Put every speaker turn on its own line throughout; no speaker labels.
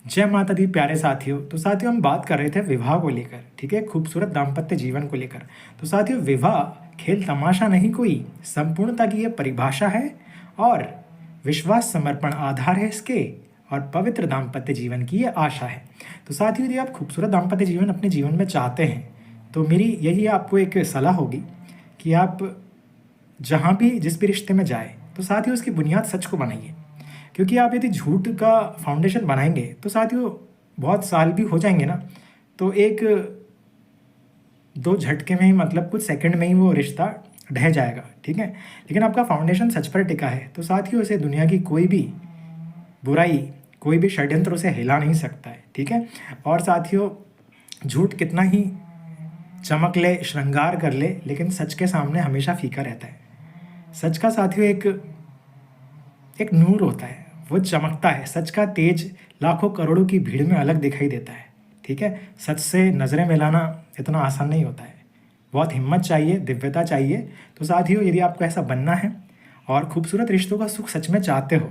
जय माता दी प्यारे साथियों। तो साथियों हम बात कर रहे थे विवाह को लेकर, ठीक है, खूबसूरत दाम्पत्य जीवन को लेकर। तो साथियों विवाह खेल तमाशा नहीं कोई, संपूर्णता की ये परिभाषा है और विश्वास समर्पण आधार है इसके, और पवित्र दाम्पत्य जीवन की ये आशा है। तो साथियों यदि आप खूबसूरत दाम्पत्य जीवन अपने जीवन में चाहते हैं तो मेरी यही आपको एक सलाह होगी कि आप जहाँ भी जिस भी रिश्ते में जाए तो साथियों उसकी बुनियाद सच को बनाइए। क्योंकि आप यदि झूठ का फाउंडेशन बनाएंगे तो साथियों बहुत साल भी हो जाएंगे ना, तो एक दो झटके में ही, मतलब कुछ सेकंड में ही वो रिश्ता ढह जाएगा, ठीक है। लेकिन आपका फाउंडेशन सच पर टिका है तो साथियों इसे दुनिया की कोई भी बुराई, कोई भी षड्यंत्र उसे हिला नहीं सकता है, ठीक है। और साथियों झूठ कितना ही चमक ले, श्रृंगार कर ले, लेकिन सच के सामने हमेशा फीका रहता है। सच का साथियों एक एक नूर होता है, वो चमकता है। सच का तेज लाखों करोड़ों की भीड़ में अलग दिखाई देता है, ठीक है। सच से नज़रें मिलाना इतना आसान नहीं होता है, बहुत हिम्मत चाहिए, दिव्यता चाहिए। तो साथियों यदि आपको ऐसा बनना है और खूबसूरत रिश्तों का सुख सच में चाहते हो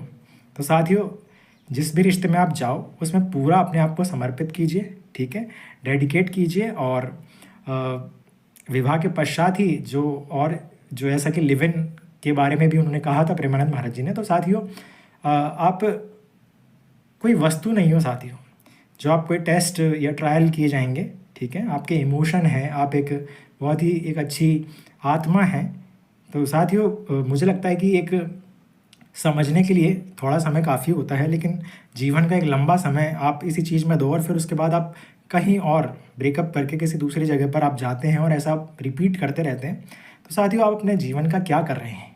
तो साथियों जिस भी रिश्ते में आप जाओ उसमें पूरा अपने आप को समर्पित कीजिए, ठीक है, डेडिकेट कीजिए। और विवाह के पश्चात ही जो ऐसा कि लिव इन के बारे में भी उन्होंने कहा था प्रेमानंद महाराज जी ने। तो साथियों आप कोई वस्तु नहीं हो साथियों जो आप कोई टेस्ट या ट्रायल किए जाएंगे, ठीक है। आपके इमोशन हैं, आप एक बहुत ही एक अच्छी आत्मा है। तो साथियों मुझे लगता है कि एक समझने के लिए थोड़ा समय काफ़ी होता है, लेकिन जीवन का एक लंबा समय आप इसी चीज़ में दो और फिर उसके बाद आप कहीं और ब्रेकअप करके किसी दूसरी जगह पर आप जाते हैं और ऐसा आप रिपीट करते रहते हैं। तो साथियों आप अपने जीवन का क्या कर रहे हैं,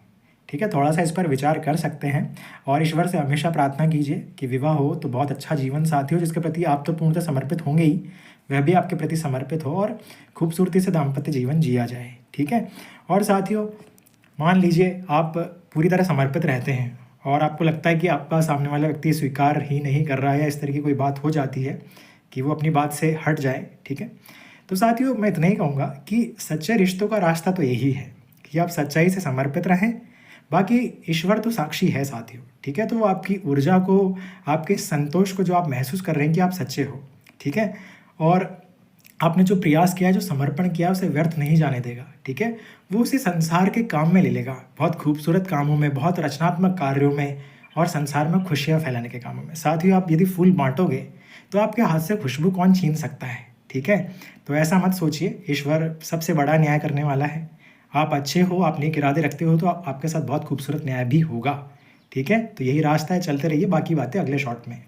ठीक है, थोड़ा सा इस पर विचार कर सकते हैं। और ईश्वर से हमेशा प्रार्थना कीजिए कि विवाह हो तो बहुत अच्छा जीवन साथी हो जिसके प्रति आप तो पूर्णतः समर्पित होंगे ही, वह भी आपके प्रति समर्पित हो और खूबसूरती से दाम्पत्य जीवन जिया जाए, ठीक है। और साथियों मान लीजिए आप पूरी तरह समर्पित रहते हैं और आपको लगता है कि आपका सामने वाला व्यक्ति स्वीकार ही नहीं कर रहा है या इस तरह की कोई बात हो जाती है कि वो अपनी बात से हट जाए, ठीक है। तो साथियों मैं इतना ही कहूँगा कि सच्चे रिश्तों का रास्ता तो यही है कि आप सच्चाई से समर्पित रहें। बाकी ईश्वर तो साक्षी है साथियों, ठीक है। तो वो आपकी ऊर्जा को, आपके संतोष को जो आप महसूस कर रहे हैं कि आप सच्चे हो, ठीक है, और आपने जो प्रयास किया है, जो समर्पण किया, उसे व्यर्थ नहीं जाने देगा, ठीक है। वो उसी संसार के काम में ले लेगा, बहुत खूबसूरत कामों में, बहुत रचनात्मक कार्यों में और संसार में खुशियाँ फैलाने के कामों में। साथियों आप यदि फूल बांटोगे तो आपके हाथ से खुशबू कौन छीन सकता है, ठीक है। तो ऐसा मत सोचिए, ईश्वर सबसे बड़ा न्याय करने वाला है। आप अच्छे हो, आप नेक इरादे रखते हो तो आपके साथ बहुत खूबसूरत न्याय भी होगा, ठीक है। तो यही रास्ता है, चलते रहिए, बाकी बातें अगले शॉट में।